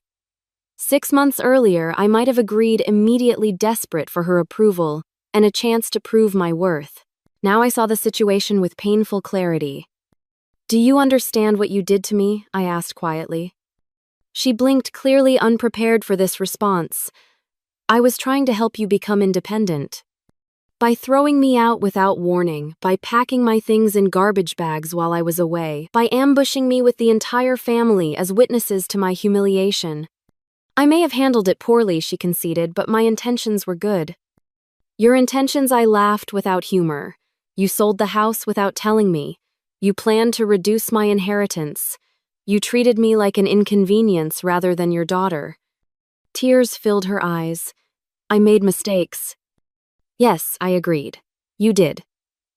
6 months earlier, I might have agreed, immediately desperate for her approval and a chance to prove my worth. Now I saw the situation with painful clarity. Do you understand what you did to me? I asked quietly. She blinked, clearly unprepared for this response. I was trying to help you become independent. By throwing me out without warning, by packing my things in garbage bags while I was away, by ambushing me with the entire family as witnesses to my humiliation. I may have handled it poorly, she conceded, but my intentions were good. Your intentions? I laughed without humor. You sold the house without telling me. You planned to reduce my inheritance. You treated me like an inconvenience rather than your daughter. Tears filled her eyes. I made mistakes. Yes, I agreed. You did.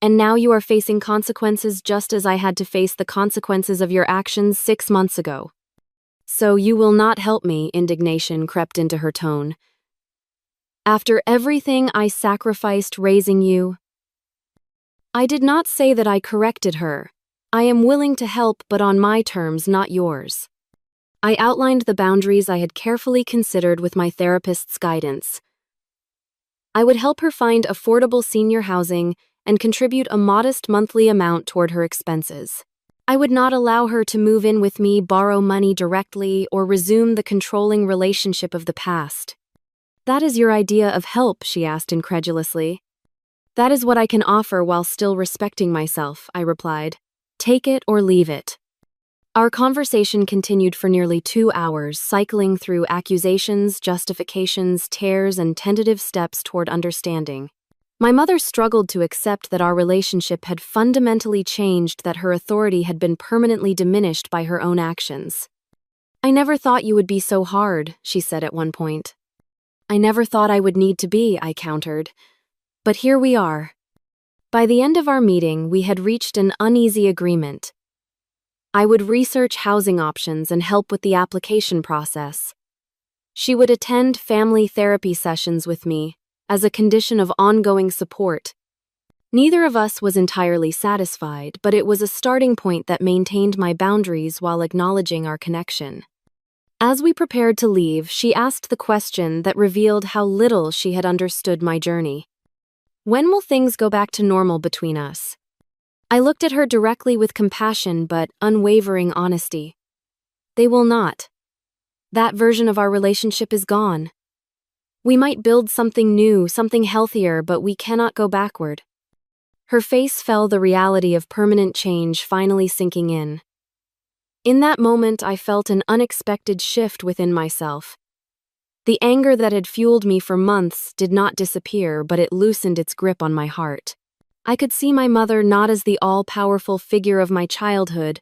And now you are facing consequences just as I had to face the consequences of your actions 6 months ago. So you will not help me, indignation crept into her tone. After everything I sacrificed raising you? I did not say that I corrected her. I am willing to help, but on my terms, not yours. I outlined the boundaries I had carefully considered with my therapist's guidance. I would help her find affordable senior housing and contribute a modest monthly amount toward her expenses. I would not allow her to move in with me, borrow money directly, or resume the controlling relationship of the past. That is your idea of help? She asked incredulously. That is what I can offer while still respecting myself, I replied. Take it or leave it. Our conversation continued for nearly 2 hours, cycling through accusations, justifications, tears, and tentative steps toward understanding. My mother struggled to accept that our relationship had fundamentally changed, that her authority had been permanently diminished by her own actions. I never thought you would be so hard, she said at one point. I never thought I would need to be, I countered. But here we are. By the end of our meeting, we had reached an uneasy agreement. I would research housing options and help with the application process. She would attend family therapy sessions with me as a condition of ongoing support. Neither of us was entirely satisfied, but it was a starting point that maintained my boundaries while acknowledging our connection. As we prepared to leave, she asked the question that revealed how little she had understood my journey. When will things go back to normal between us? I looked at her directly with compassion but unwavering honesty. They will not. That version of our relationship is gone. We might build something new, something healthier, but we cannot go backward. Her face fell, the reality of permanent change finally sinking in. In that moment, I felt an unexpected shift within myself. The anger that had fueled me for months did not disappear, but it loosened its grip on my heart. I could see my mother not as the all-powerful figure of my childhood,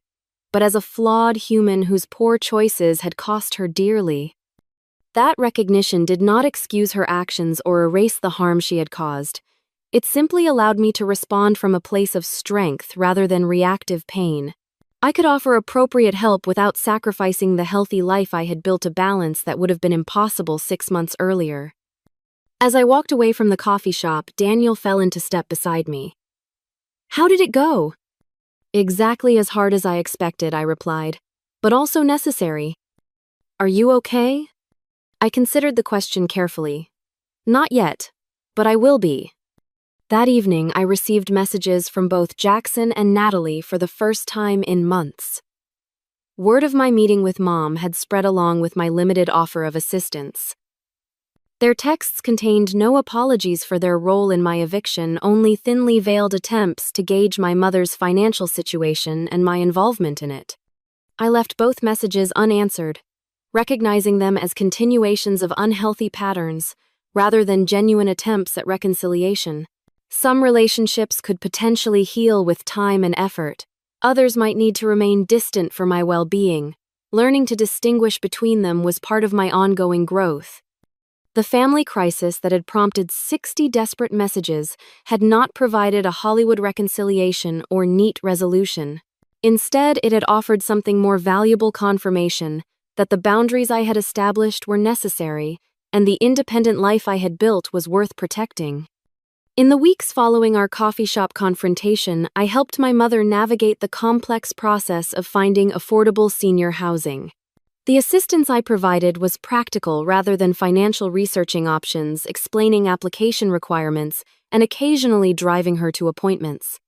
but as a flawed human whose poor choices had cost her dearly. That recognition did not excuse her actions or erase the harm she had caused. It simply allowed me to respond from a place of strength rather than reactive pain. I could offer appropriate help without sacrificing the healthy life I had built, a balance that would have been impossible 6 months earlier. As I walked away from the coffee shop, Daniel fell into step beside me. "How did it go?" "Exactly as hard as I expected," I replied, "but also necessary." "Are you okay?" I considered the question carefully. "Not yet, but I will be." That evening, I received messages from both Jackson and Natalie for the first time in months. Word of my meeting with Mom had spread along with my limited offer of assistance. Their texts contained no apologies for their role in my eviction, only thinly veiled attempts to gauge my mother's financial situation and my involvement in it. I left both messages unanswered, recognizing them as continuations of unhealthy patterns rather than genuine attempts at reconciliation. Some relationships could potentially heal with time and effort. Others might need to remain distant for my well-being. Learning to distinguish between them was part of my ongoing growth. The family crisis that had prompted 60 desperate messages had not provided a Hollywood reconciliation or neat resolution. Instead, it had offered something more valuable: confirmation that the boundaries I had established were necessary and the independent life I had built was worth protecting. In the weeks following our coffee shop confrontation, I helped my mother navigate the complex process of finding affordable senior housing. The assistance I provided was practical rather than financial, researching options, explaining application requirements, and occasionally driving her to appointments.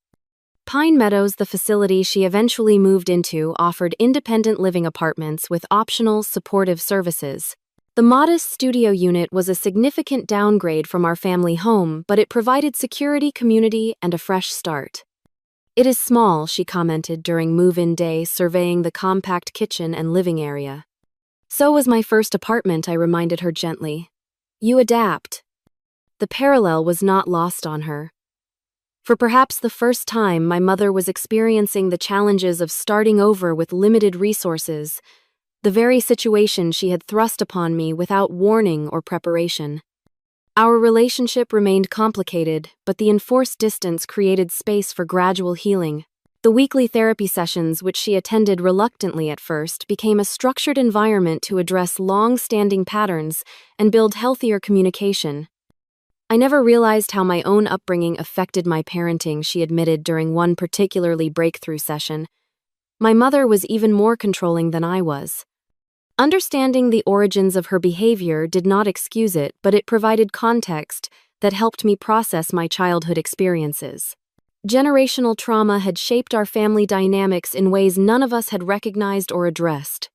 Pine Meadows, the facility she eventually moved into, offered independent living apartments with optional supportive services. The modest studio unit was a significant downgrade from our family home, but it provided security, community, and a fresh start. "It is small," she commented during move-in day, surveying the compact kitchen and living area. "So was my first apartment," I reminded her gently. "You adapt." The parallel was not lost on her. For perhaps the first time, my mother was experiencing the challenges of starting over with limited resources, the very situation she had thrust upon me without warning or preparation. Our relationship remained complicated, but the enforced distance created space for gradual healing. The weekly therapy sessions, which she attended reluctantly at first, became a structured environment to address long-standing patterns and build healthier communication. "I never realized how my own upbringing affected my parenting," she admitted during one particularly breakthrough session. "My mother was even more controlling than I was." Understanding the origins of her behavior did not excuse it, but it provided context that helped me process my childhood experiences. Generational trauma had shaped our family dynamics in ways none of us had recognized or addressed.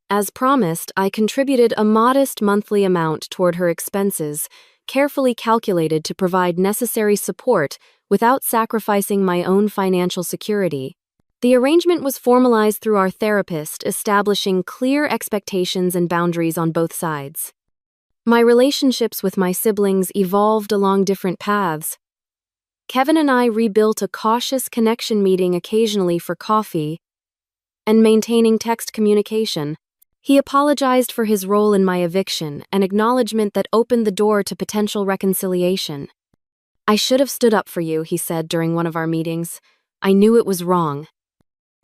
As promised, I contributed a modest monthly amount toward her expenses, carefully calculated to provide necessary support without sacrificing my own financial security. The arrangement was formalized through our therapist, establishing clear expectations and boundaries on both sides. My relationships with my siblings evolved along different paths. Kevin and I rebuilt a cautious connection, meeting occasionally for coffee and maintaining text communication. He apologized for his role in my eviction, an acknowledgement that opened the door to potential reconciliation. "I should have stood up for you," he said during one of our meetings. "I knew it was wrong."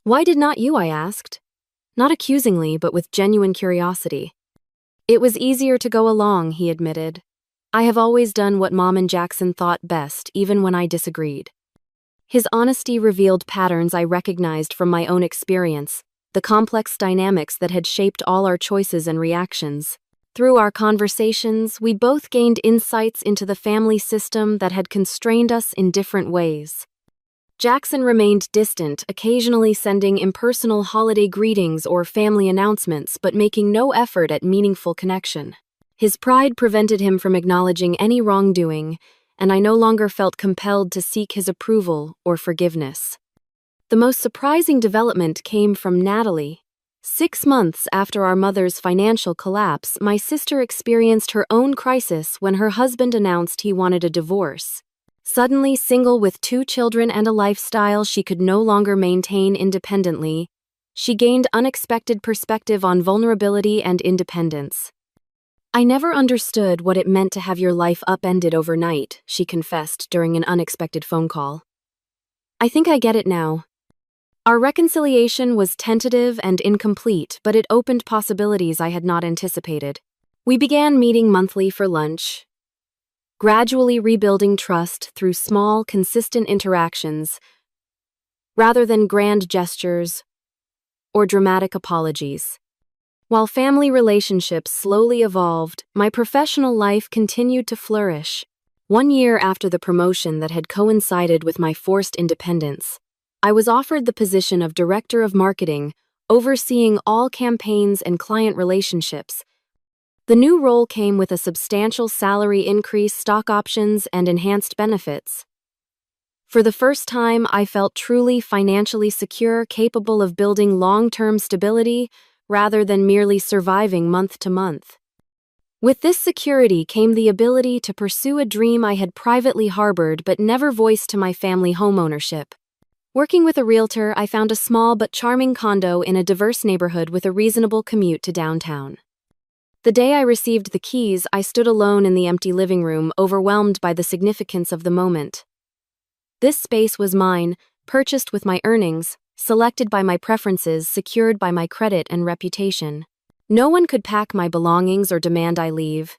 "Why did not you?" I asked. Not accusingly, but with genuine curiosity. "It was easier to go along," he admitted. I have always done what Mom and Jackson thought best, even when I disagreed. His honesty revealed patterns I recognized from my own experience, the complex dynamics that had shaped all our choices and reactions. Through our conversations, we both gained insights into the family system that had constrained us in different ways. Jackson remained distant, occasionally sending impersonal holiday greetings or family announcements, but making no effort at meaningful connection. His pride prevented him from acknowledging any wrongdoing, and I no longer felt compelled to seek his approval or forgiveness. The most surprising development came from Natalie. 6 months after our mother's financial collapse, my sister experienced her own crisis when her husband announced he wanted a divorce. Suddenly single with 2 children and a lifestyle she could no longer maintain independently, she gained unexpected perspective on vulnerability and independence. "I never understood what it meant to have your life upended overnight," she confessed during an unexpected phone call. "I think I get it now." Our reconciliation was tentative and incomplete, but it opened possibilities I had not anticipated. We began meeting monthly for lunch, gradually rebuilding trust through small, consistent interactions, rather than grand gestures or dramatic apologies. While family relationships slowly evolved, my professional life continued to flourish. 1 year after the promotion that had coincided with my forced independence, I was offered the position of Director of Marketing, overseeing all campaigns and client relationships. The new role came with a substantial salary increase, stock options, and enhanced benefits. For the first time, I felt truly financially secure, capable of building long-term stability rather than merely surviving month to month. With this security came the ability to pursue a dream I had privately harbored but never voiced to my family: homeownership. Working with a realtor, I found a small but charming condo in a diverse neighborhood with a reasonable commute to downtown. The day I received the keys, I stood alone in the empty living room, overwhelmed by the significance of the moment. This space was mine, purchased with my earnings, selected by my preferences, secured by my credit and reputation. No one could pack my belongings or demand I leave.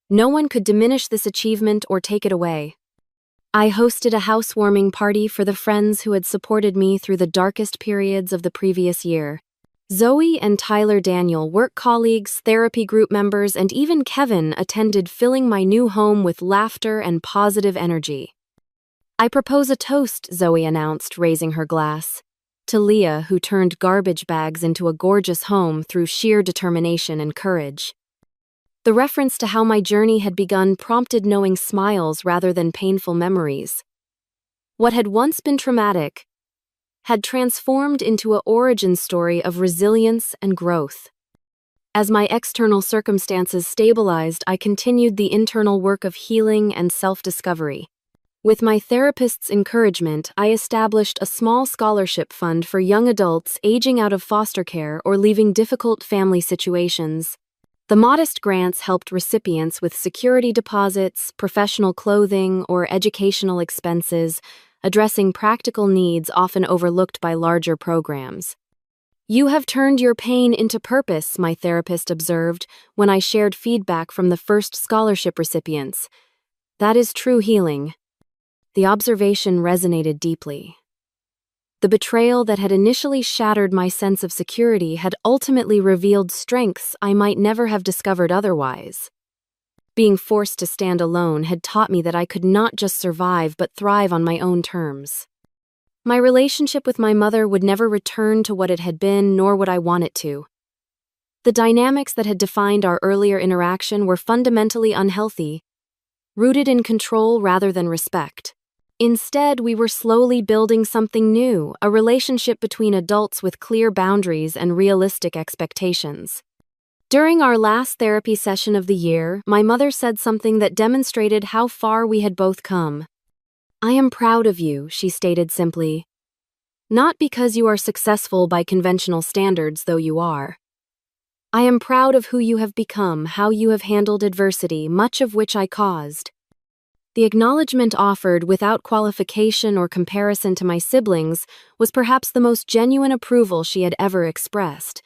No one could diminish this achievement or take it away. I hosted a housewarming party for the friends who had supported me through the darkest periods of the previous year. Zoe and Tyler Daniel, work colleagues, therapy group members, and even Kevin attended, filling my new home with laughter and positive energy. "I propose a toast," Zoe announced, raising her glass. "To Leah, who turned garbage bags into a gorgeous home through sheer determination and courage." The reference to how my journey had begun prompted knowing smiles rather than painful memories. What had once been traumatic had transformed into an origin story of resilience and growth. As my external circumstances stabilized, I continued the internal work of healing and self-discovery. With my therapist's encouragement, I established a small scholarship fund for young adults aging out of foster care or leaving difficult family situations. The modest grants helped recipients with security deposits, professional clothing, or educational expenses, addressing practical needs often overlooked by larger programs. "You have turned your pain into purpose," my therapist observed when I shared feedback from the first scholarship recipients. "That is true healing." The observation resonated deeply. The betrayal that had initially shattered my sense of security had ultimately revealed strengths I might never have discovered otherwise. Being forced to stand alone had taught me that I could not just survive but thrive on my own terms. My relationship with my mother would never return to what it had been, nor would I want it to. The dynamics that had defined our earlier interaction were fundamentally unhealthy, rooted in control rather than respect. Instead, we were slowly building something new, a relationship between adults with clear boundaries and realistic expectations. During our last therapy session of the year, my mother said something that demonstrated how far we had both come. "I am proud of you," she stated simply. "Not because you are successful by conventional standards, though you are. I am proud of who you have become, how you have handled adversity, much of which I caused." The acknowledgement, offered without qualification or comparison to my siblings, was perhaps the most genuine approval she had ever expressed.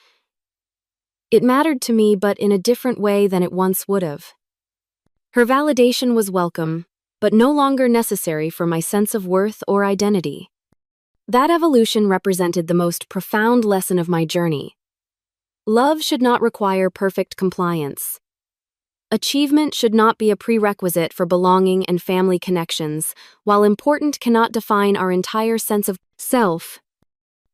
It mattered to me, but in a different way than it once would have. Her validation was welcome, but no longer necessary for my sense of worth or identity. That evolution represented the most profound lesson of my journey. Love should not require perfect compliance. Achievement should not be a prerequisite for belonging and family connections, while important cannot define our entire sense of self.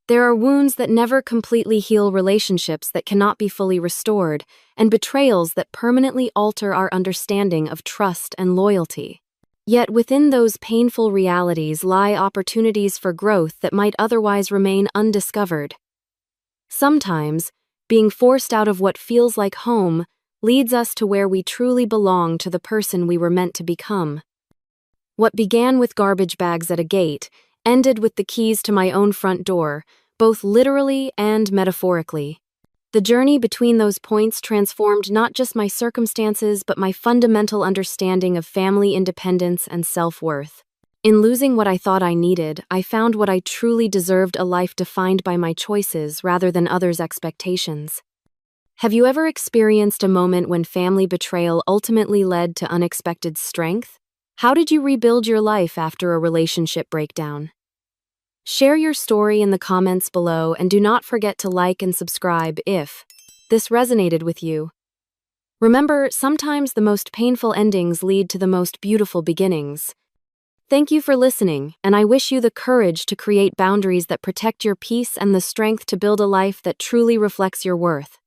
There are wounds that never completely heal, relationships that cannot be fully restored, and betrayals that permanently alter our understanding of trust and loyalty. Yet within those painful realities lie opportunities for growth that might otherwise remain undiscovered. Sometimes, being forced out of what feels like home leads us to where we truly belong, to the person we were meant to become. What began with garbage bags at a gate ended with the keys to my own front door, both literally and metaphorically. The journey between those points transformed not just my circumstances, but my fundamental understanding of family independence and self-worth. In losing what I thought I needed, I found what I truly deserved: a life defined by my choices rather than others' expectations. Have you ever experienced a moment when family betrayal ultimately led to unexpected strength? How did you rebuild your life after a relationship breakdown? Share your story in the comments below, and do not forget to like and subscribe if this resonated with you. Remember, sometimes the most painful endings lead to the most beautiful beginnings. Thank you for listening, and I wish you the courage to create boundaries that protect your peace and the strength to build a life that truly reflects your worth.